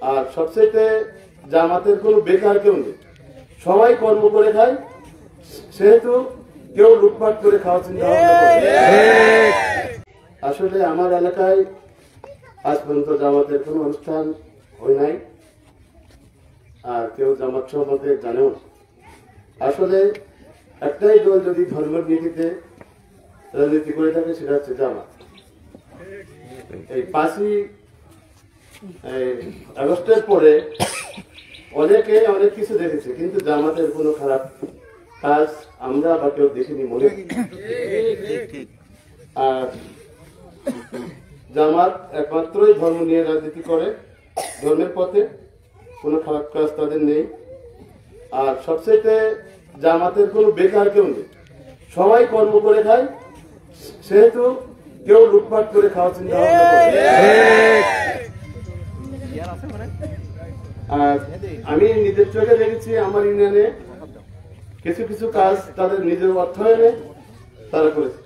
আর সবচেয়ে জামাতের কোনো বেকার কেউ নেই, সবাই কর্ম করে খায়, সেহেতু কেউ লুটপাট করে খাওয়া চিন্তা ভাবনা করে। আসলে আমার এলাকায় আজ পর্যন্ত জামাতের কোনো অনুষ্ঠান হয় নাই, আর কেউ জামাত সম্পর্কে জানেও না। আসলে একটাই দল যদি ধর্মের নীতিতে রাজনীতি করে থাকে, সেটা হচ্ছে জামাত। এই 5ই আগস্টের পরে অনেকে অনেক কিছু দেখেছে, কিন্তু জামাতের কোনো খারাপ কাজ আমরা বা কেউ দেখিনি মনে। আর জামাত একমাত্রই ধর্ম নিয়ে রাজনীতি করে, ধর্মের পথে কোনো খারাপ কাজ তাদের নেই। আর সবচেয়ে জামাতের কোনো বেকার কেউ নেই, সবাই কর্ম করে খায়, সেহেতু কেউ লুটপাট করে খাওয়া চিন্তা ভাবনা করে। আর আমি নিজের চোখে দেখেছি, আমার ইউনিয়নে কিছু কিছু কাজ তাদের নিজের অর্থায়নে তারা করেছে।